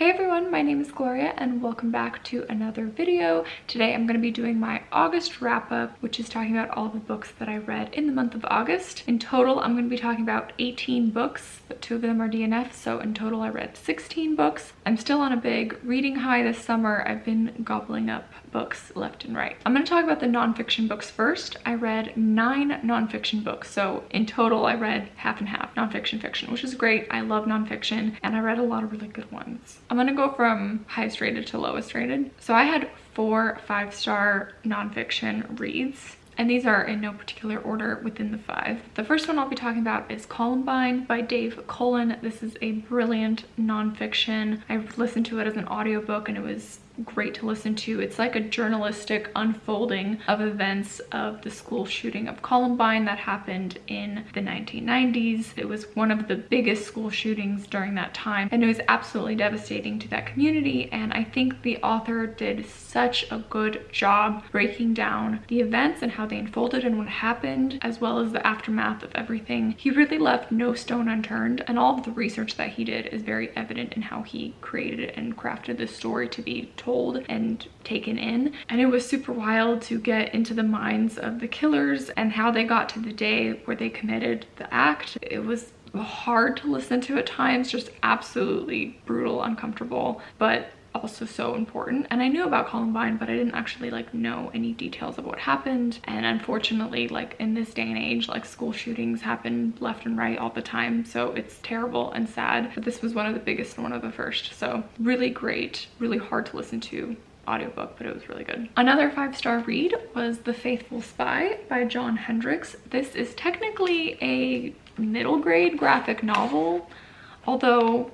Hey everyone, my name is Gloria and welcome back to another video. Today I'm going to be doing my August wrap-up, which is talking about all the books that I read in the month of August. In total, I'm going to be talking about 18 books, but 2 of them are DNF, so in total I read 16 books. I'm still on a big reading high this summer. I've been gobbling up books left and right. I'm going to talk about the nonfiction books first. I read 9 nonfiction books, so in total I read half and half, nonfiction, fiction, which is great. I love nonfiction and I read a lot of really good ones. I'm going to go from highest rated to lowest rated. So I had 4 5-star nonfiction reads, and these are in no particular order within the 5. The first one I'll be talking about is Columbine by Dave Cullen. This is a brilliant nonfiction. I listened to it as an audiobook and it was great to listen to. It's like a journalistic unfolding of events of the school shooting of Columbine that happened in the 1990s. It was one of the biggest school shootings during that time, and it was absolutely devastating to that community. And I think the author did such a good job breaking down the events and how they unfolded and what happened, as well as the aftermath of everything. He really left no stone unturned, and all of the research that he did is very evident in how he created it and crafted this story to be told and taken in. And it was super wild to get into the minds of the killers and how they got to the day where they committed the act. It was hard to listen to at times, just absolutely brutal, uncomfortable, but also so important. And I knew about Columbine, but I didn't actually know any details of what happened. And unfortunately, in this day and age, school shootings happen left and right all the time, so it's terrible and sad. But this was one of the biggest and one of the first, so really great, really hard to listen to audiobook, but it was really good. Another 5-star read was The Faithful Spy by John Hendrix. This is technically a middle grade graphic novel, although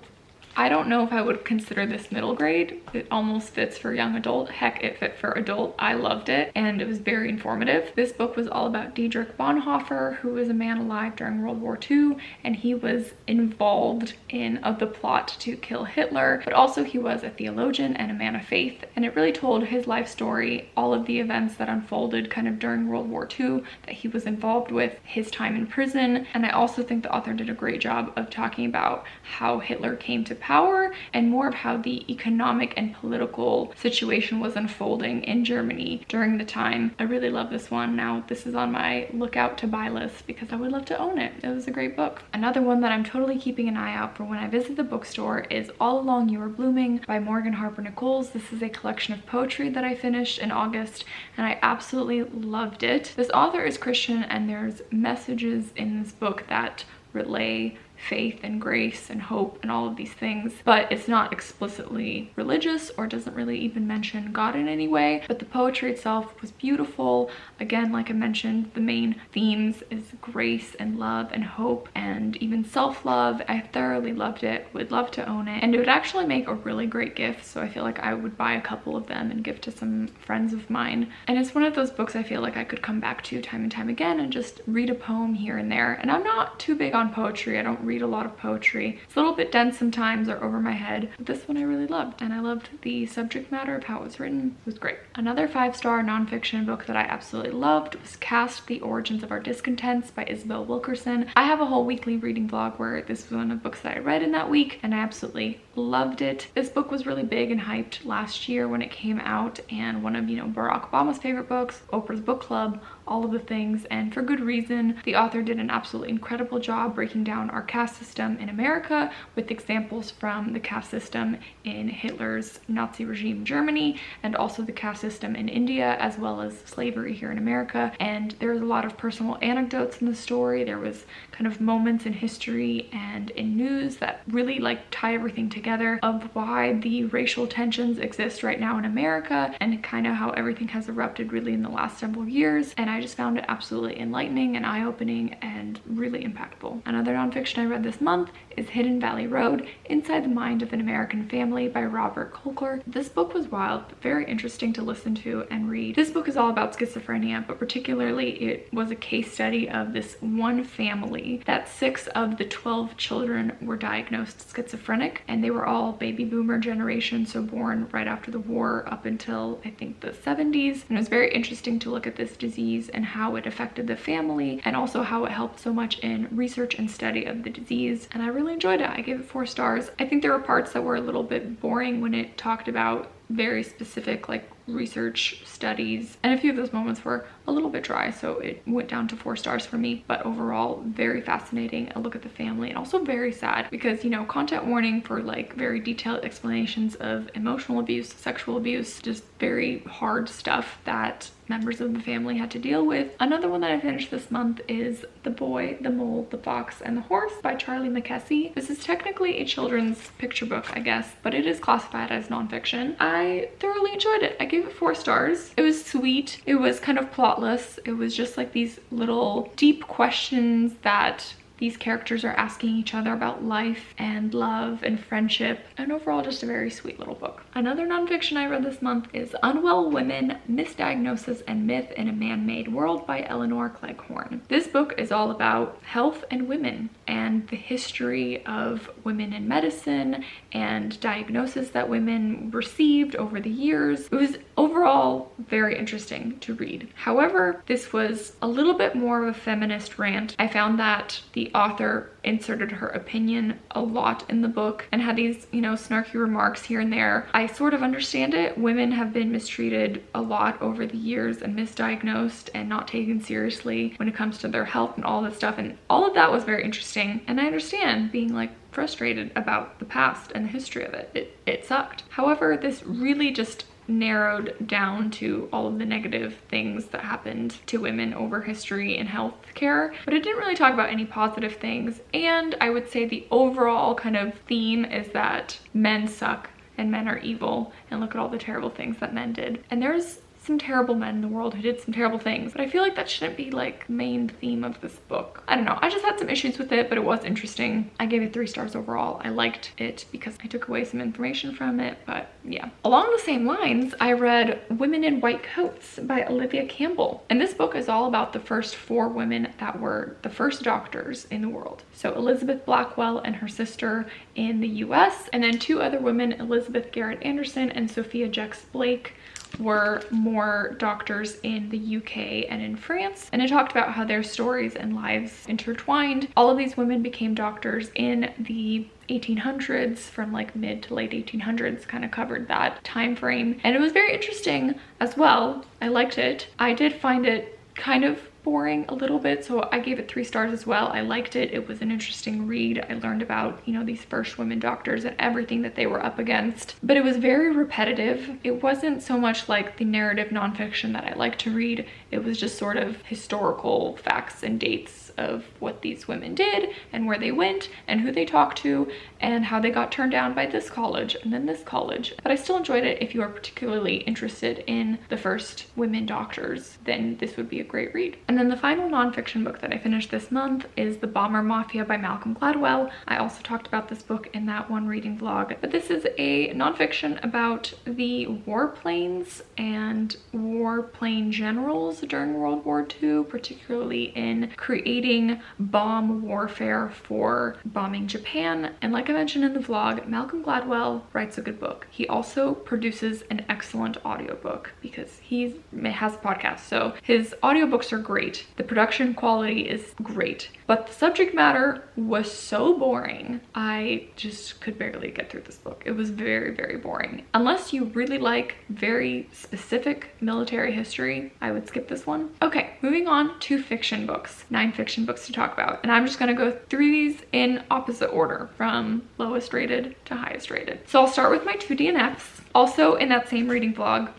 I don't know if I would consider this middle grade. It almost fits for young adult. Heck, it fit for adult. I loved it and it was very informative. This book was all about Dietrich Bonhoeffer, who was a man alive during World War II, and he was involved in the plot to kill Hitler, but also he was a theologian and a man of faith, and it really told his life story, all of the events that unfolded kind of during World War II that he was involved with, his time in prison. And I also think the author did a great job of talking about how Hitler came to power and more of how the economic and political situation was unfolding in Germany during the time. I really love this one. Now this is on my lookout to buy list because I would love to own it. It was a great book. Another one that I'm totally keeping an eye out for when I visit the bookstore is All Along You Are Blooming by Harper Nichols. This is a collection of poetry that I finished in August and I absolutely loved it. This author is Christian and there's messages in this book that relay faith and grace and hope and all of these things, but it's not explicitly religious or doesn't really even mention God in any way. But the poetry itself was beautiful. Again, like I mentioned, the main themes is grace and love and hope and even self-love. I thoroughly loved it, would love to own it, and it would actually make a really great gift, so I feel like I would buy a couple of them and give to some friends of mine. And it's one of those books I feel like I could come back to time and time again and just read a poem here and there. And I'm not too big on poetry. I don't read a lot of poetry. It's a little bit dense sometimes or over my head, but this one I really loved, and I loved the subject matter of how it was written. It was great. Another 5-star nonfiction book that I absolutely loved was Caste, The Origins of Our Discontents by Isabel Wilkerson. I have a whole weekly reading vlog where this was one of the books that I read in that week and I absolutely loved it. This book was really big and hyped last year when it came out, and one of Barack Obama's favorite books, Oprah's book club, all of the things, and for good reason. The author did an absolutely incredible job breaking down our caste system in America with examples from the caste system in Hitler's Nazi regime Germany and also the caste system in India, as well as slavery here in America. And there was a lot of personal anecdotes in the story. There was kind of moments in history and in news that really tie everything together of why the racial tensions exist right now in America and kind of how everything has erupted really in the last several years. And I just found it absolutely enlightening and eye-opening and really impactful. Another nonfiction I read this month is Hidden Valley Road, Inside the Mind of an American Family by Robert Kolker. This book was wild, but very interesting to listen to and read. This book is all about schizophrenia, but particularly it was a case study of this one family that 6 of the 12 children were diagnosed schizophrenic, and they were all baby boomer generation, so born right after the war up until I think the 70s. And it was very interesting to look at this disease disease and how it affected the family, and also how it helped so much in research and study of the disease. And I really enjoyed it. I gave it 4 stars. I think there were parts that were a little bit boring when it talked about very specific like research studies, and a few of those moments were a little bit dry, so it went down to 4 stars for me. But overall, very fascinating, a look at the family, and also very sad because, you know, content warning for like very detailed explanations of emotional abuse, sexual abuse, just very hard stuff that members of the family had to deal with. Another one that I finished this month is The Boy, the Mole, the Fox, and the Horse by Charlie Mackesy. This is technically a children's picture book, I guess, but it is classified as nonfiction. I thoroughly enjoyed it. I gave it 4 stars. It was sweet. It was kind of plotless. It was just like these little deep questions that these characters are asking each other about life and love and friendship, and overall just a very sweet little book. Another nonfiction I read this month is Unwell Women, Misdiagnosis and Myth in a Man-Made World by Elinor Cleghorn. This book is all about health and women and the history of women in medicine and diagnosis that women received over the years. It was overall very interesting to read. However, this was a little bit more of a feminist rant. I found that the author inserted her opinion a lot in the book and had these, you know, snarky remarks here and there. I sort of understand it. Women have been mistreated a lot over the years and misdiagnosed and not taken seriously when it comes to their health and all this stuff, and all of that was very interesting, and I understand being like frustrated about the past and the history of it. It sucked. However, this really just narrowed down to all of the negative things that happened to women over history and healthcare, but it didn't really talk about any positive things. And I would say the overall kind of theme is that men suck and men are evil, and look at all the terrible things that men did. And there's some terrible men in the world who did some terrible things, but I feel like that shouldn't be like the main theme of this book. I don't know, I just had some issues with it, but it was interesting. I gave it 3 stars overall. I liked it because I took away some information from it, but yeah. Along the same lines, I read Women in White Coats by Olivia Campbell, and this book is all about the first 4 women that were the first doctors in the world. So Elizabeth Blackwell and her sister in the US, and then 2 other women, Elizabeth Garrett Anderson and Sophia Jex Blake, were more doctors in the UK and in France, and it talked about how their stories and lives intertwined. All of these women became doctors in the 1800s, from like mid to late 1800s, kind of covered that time frame, and it was very interesting as well. I liked it. I did find it kind of boring a little bit, so I gave it 3 stars as well. I liked it. It was an interesting read. I learned about, you know, these first women doctors and everything that they were up against, but it was very repetitive. It wasn't so much like the narrative nonfiction that I like to read. It was just sort of historical facts and dates of what these women did and where they went and who they talked to and how they got turned down by this college and then this college. But I still enjoyed it. If you are particularly interested in the first women doctors, then this would be a great read. And then the final nonfiction book that I finished this month is The Bomber Mafia by Malcolm Gladwell. I also talked about this book in that one reading vlog, but this is a nonfiction about the warplanes and warplane generals during World War II, particularly in creating bomb warfare for bombing Japan. And like I mentioned in the vlog, Malcolm Gladwell writes a good book. He also produces an excellent audiobook because he has a podcast, so his audiobooks are great. The production quality is great, but the subject matter was so boring. I just could barely get through this book. It was very, very boring. Unless you really like very specific military history, I would skip this one. Okay, moving on to fiction books. 9 fiction books to talk about, and I'm just gonna go through these in opposite order from lowest rated to highest rated. So I'll start with my 2 DNFs. Also in that same reading vlog,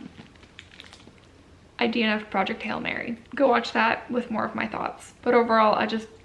I DNF'd Project Hail Mary. Go watch that with more of my thoughts. But overall,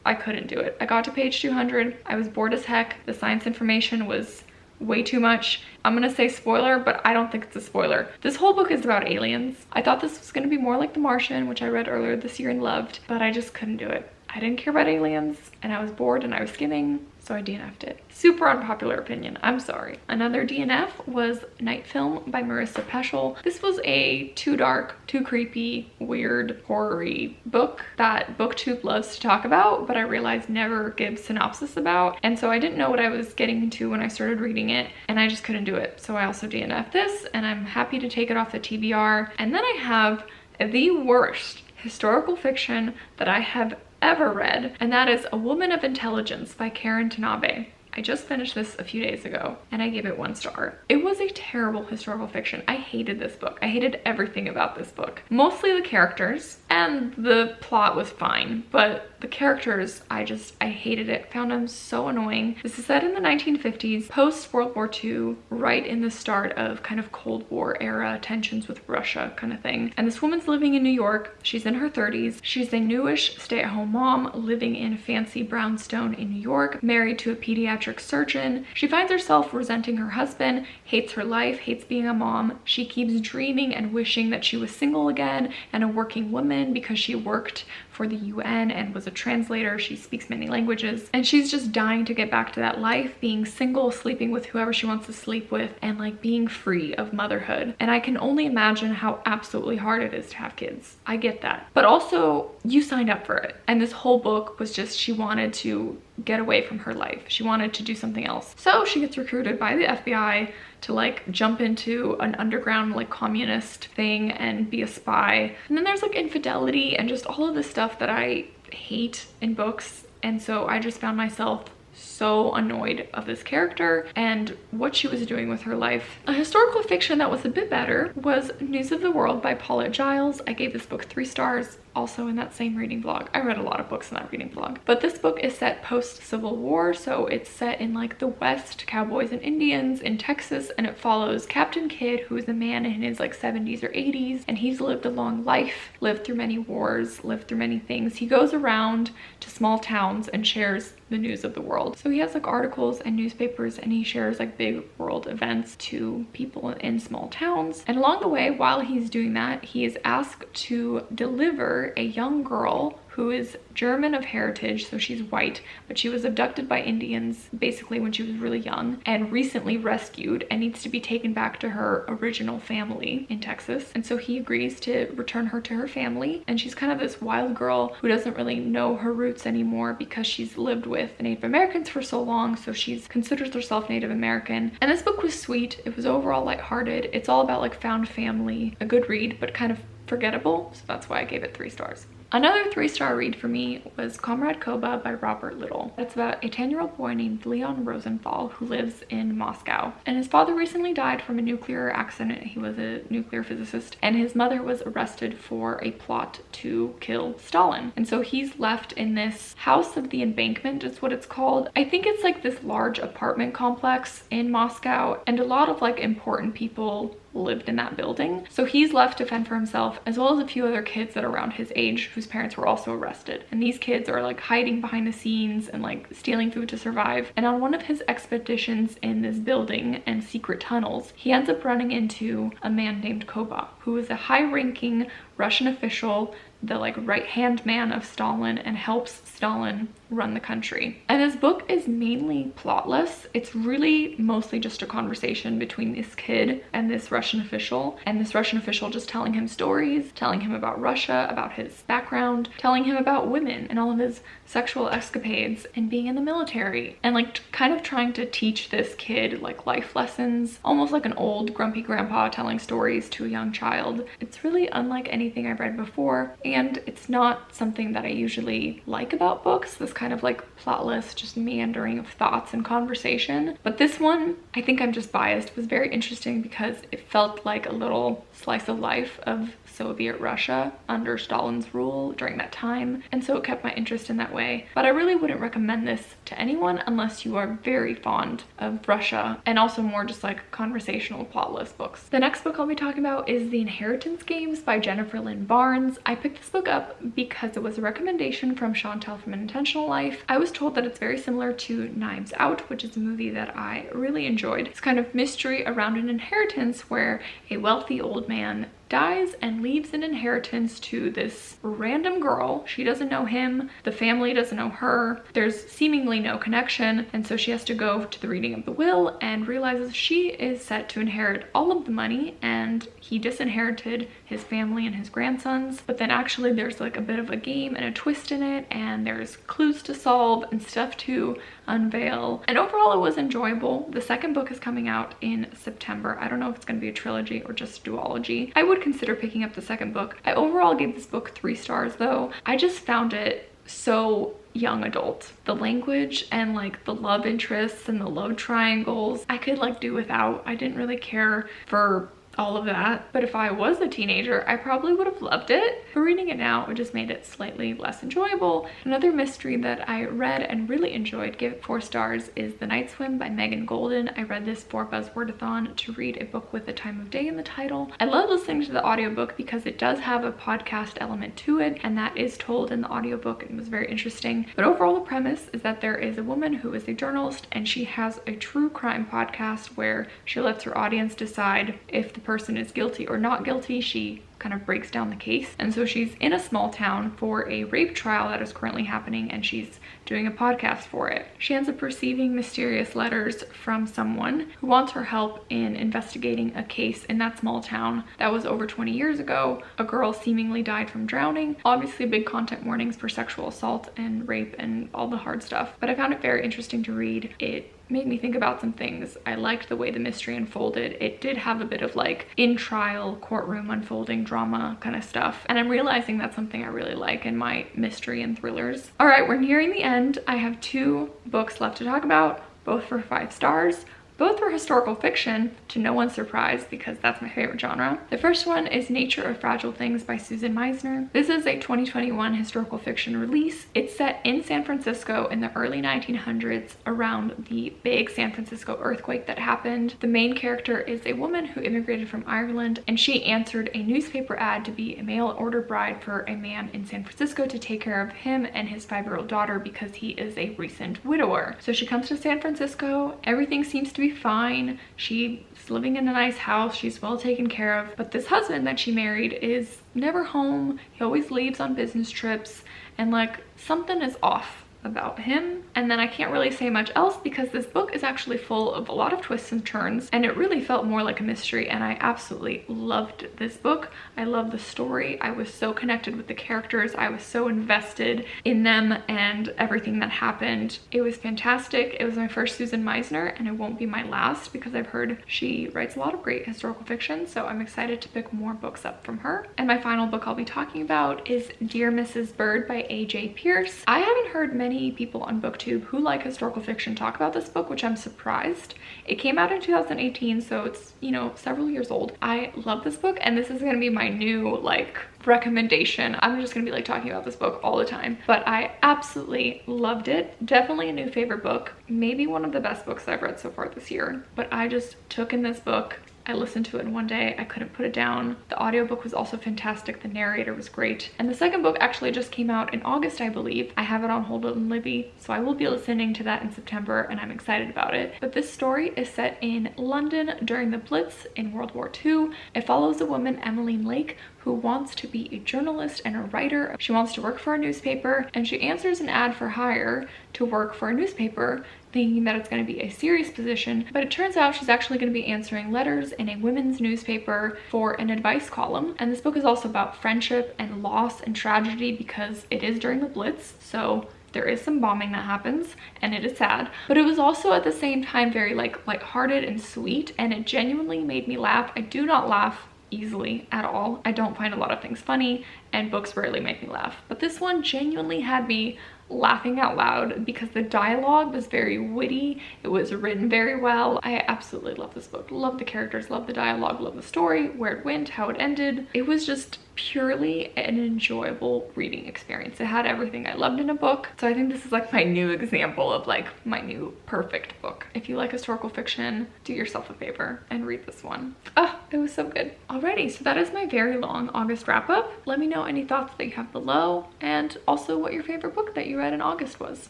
I couldn't do it. I got to page 200. I was bored as heck. The science information was way too much. I'm gonna say spoiler, but I don't think it's a spoiler. This whole book is about aliens. I thought this was gonna be more like The Martian, which I read earlier this year and loved, but I just couldn't do it. I didn't care about aliens, and I was bored and I was skimming, so I DNF'd it. Super unpopular opinion, I'm sorry. Another DNF was Night Film by Marissa Peschel. This was a too dark, too creepy, weird, horror-y book that BookTube loves to talk about, but I realized never gives synopsis about, and so I didn't know what I was getting into when I started reading it, and I just couldn't do it. So I also DNF'd this, and I'm happy to take it off the TBR. And then I have the worst historical fiction that I have ever read, and that is A Woman of Intelligence by Karen Tanabe. I just finished this a few days ago and I gave it 1 star. It was a terrible historical fiction. I hated this book. I hated everything about this book. Mostly the characters, and the plot was fine, but the characters, I hated it. Found them so annoying. This is set in the 1950s, post World War II, right in the start of kind of Cold War era tensions with Russia kind of thing. And this woman's living in New York. She's in her 30s. She's a newish stay-at-home mom living in fancy brownstone in New York, married to a pediatric surgeon. She finds herself resenting her husband, hates her life, hates being a mom. She keeps dreaming and wishing that she was single again and a working woman because she worked for the UN and was a translator. She speaks many languages, and she's just dying to get back to that life, being single, sleeping with whoever she wants to sleep with, and like being free of motherhood. And I can only imagine how absolutely hard it is to have kids. I get that. But also, you signed up for it. And this whole book was just, she wanted to get away from her life. She wanted to do something else. So she gets recruited by the FBI to like jump into an underground like communist thing and be a spy. And then there's like infidelity and just all of this stuff that I hate in books. And so I just found myself so annoyed of this character and what she was doing with her life. A historical fiction that was a bit better was News of the World by Paulette Giles. I gave this book 3 stars. Also in that same reading blog. I read a lot of books in that reading blog. But this book is set post-Civil War, so it's set in like the West, cowboys and Indians in Texas, and it follows Captain Kidd, who is a man in his like 70s or 80s, and he's lived a long life, lived through many wars, lived through many things. He goes around to small towns and shares the news of the world. So he has like articles and newspapers, and he shares like big world events to people in small towns. And along the way, while he's doing that, he is asked to deliver a young girl who is German of heritage, so she's white, but she was abducted by Indians basically when she was really young and recently rescued and needs to be taken back to her original family in Texas. And so he agrees to return her to her family, and she's kind of this wild girl who doesn't really know her roots anymore because she's lived with Native Americans for so long, so she's considers herself Native American. And this book was sweet. It was overall lighthearted. It's all about like found family, a good read, but kind of forgettable, so that's why I gave it 3 stars. Another 3-star read for me was Comrade Koba by Robert Little. It's about a 10-year-old boy named Leon Rosenthal who lives in Moscow. And his father recently died from a nuclear accident. He was a nuclear physicist. And his mother was arrested for a plot to kill Stalin. And so he's left in this House of the Embankment is what it's called. I think it's like this large apartment complex in Moscow. And a lot of like important people lived in that building. So he's left to fend for himself, as well as a few other kids that are around his age whose parents were also arrested. And these kids are like hiding behind the scenes and like stealing food to survive. And on one of his expeditions in this building and secret tunnels, he ends up running into a man named Koba, who is a high-ranking Russian official, the like right-hand man of Stalin, and helps Stalin run the country. And this book is mainly plotless. It's really mostly just a conversation between this kid and this Russian official, and this Russian official just telling him stories, telling him about Russia, about his background, telling him about women and all of his sexual escapades and being in the military, and like kind of trying to teach this kid like life lessons, almost like an old grumpy grandpa telling stories to a young child. It's really unlike anything I've read before, and it's not something that I usually like about books, this kind of like plotless, just meandering of thoughts and conversation. But this one, I think I'm just biased, was very interesting because it felt like a little slice of life of Soviet Russia under Stalin's rule during that time, and so it kept my interest in that way. But I really wouldn't recommend this to anyone unless you are very fond of Russia and also more just like conversational plotless books. The next book I'll be talking about is The Inheritance Games by Jennifer Lynn Barnes. I picked this book up because it was a recommendation from Chantel from An Intentional Life. I was told that it's very similar to Knives Out, which is a movie that I really enjoyed. It's kind of mystery around an inheritance where a wealthy old man dies and leaves an inheritance to this random girl. She doesn't know him, the family doesn't know her, there's seemingly no connection, and so she has to go to the reading of the will and realizes she is set to inherit all of the money, and he disinherited his family and his grandsons. But then actually there's like a bit of a game and a twist in it, and there's clues to solve and stuff to unveil, and overall it was enjoyable. The second book is coming out in September. I don't know if it's going to be a trilogy or just duology. I would would consider picking up the second book. I overall gave this book 3 stars though. I just found it so young adult. The language and like the love interests and the love triangles, I could like do without. I didn't really care for all of that, but if I was a teenager, I probably would have loved it. But reading it now, it just made it slightly less enjoyable. Another mystery that I read and really enjoyed, gave it 4 stars, is The Night Swim by Megan Golden. I read this for Buzzwordathon to read a book with a time of day in the title. I love listening to the audiobook because it does have a podcast element to it, and that is told in the audiobook, and it was very interesting. But overall, the premise is that there is a woman who is a journalist, and she has a true crime podcast where she lets her audience decide if the person is guilty or not guilty. She kind of breaks down the case, and so she's in a small town for a rape trial that is currently happening, and she's doing a podcast for it. She ends up receiving mysterious letters from someone who wants her help in investigating a case in that small town that was over 20 years ago. A girl seemingly died from drowning. Obviously big content warnings for sexual assault and rape and all the hard stuff, but I found it very interesting to read. It made me think about some things. I liked the way the mystery unfolded. It did have a bit of like in trial courtroom unfolding drama kind of stuff, and I'm realizing that's something I really like in my mystery and thrillers. All right, we're nearing the end. I have 2 books left to talk about, both for 5 stars. Both were historical fiction, to no one's surprise, because that's my favorite genre. The first one is Nature of Fragile Things by Susan Meisner. This is a 2021 historical fiction release. It's set in San Francisco in the early 1900s around the big San Francisco earthquake that happened. The main character is a woman who immigrated from Ireland, and she answered a newspaper ad to be a mail order bride for a man in San Francisco to take care of him and his 5-year-old daughter because he is a recent widower. So she comes to San Francisco. Everything seems to be fine. She's living in a nice house. She's well taken care of. But this husband that she married is never home. He always leaves on business trips, and like something is off about him. And then I can't really say much else because this book is actually full of a lot of twists and turns, and it really felt more like a mystery, and I absolutely loved this book. I love the story. I was so connected with the characters. I was so invested in them and everything that happened. It was fantastic. It was my first Susan Meisner, and it won't be my last because I've heard she writes a lot of great historical fiction, so I'm excited to pick more books up from her. And my final book I'll be talking about is Dear Mrs. Bird by A.J. Pierce. I haven't heard many people on BookTube who like historical fiction talk about this book, which I'm surprised. It came out in 2018, so it's, you know, several years old. I love this book, and this is gonna be my new like recommendation. I'm just gonna be like talking about this book all the time, but I absolutely loved it. Definitely a new favorite book, maybe one of the best books I've read so far this year. But I just took in this book. I listened to it in one day. I couldn't put it down. The audiobook was also fantastic. The narrator was great. And the second book actually just came out in August, I believe. I have it on hold on Libby, so I will be listening to that in September, and I'm excited about it. But this story is set in London during the Blitz in World War II. It follows a woman, Emmeline Lake, who wants to be a journalist and a writer. She wants to work for a newspaper, and she answers an ad for hire to work for a newspaper, thinking that it's going to be a serious position, but it turns out she's actually going to be answering letters in a women's newspaper for an advice column. And this book is also about friendship and loss and tragedy because it is during the Blitz, so there is some bombing that happens, and it is sad, but it was also at the same time very like lighthearted and sweet, and it genuinely made me laugh. I do not laugh easily at all. I don't find a lot of things funny, and books rarely make me laugh, but this one genuinely had me laughing out loud because the dialogue was very witty. It was written very well. I absolutely love this book. Love the characters, love the dialogue, love the story, where it went, how it ended. It was just purely an enjoyable reading experience. It had everything I loved in a book. So I think this is like my new example of like my new perfect book. If you like historical fiction, do yourself a favor and read this one. Oh, it was so good. Alrighty, so that is my very long August wrap up. Let me know any thoughts that you have below, and also what your favorite book that you read in August was.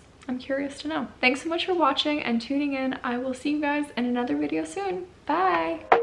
I'm curious to know. Thanks so much for watching and tuning in. I will see you guys in another video soon. Bye!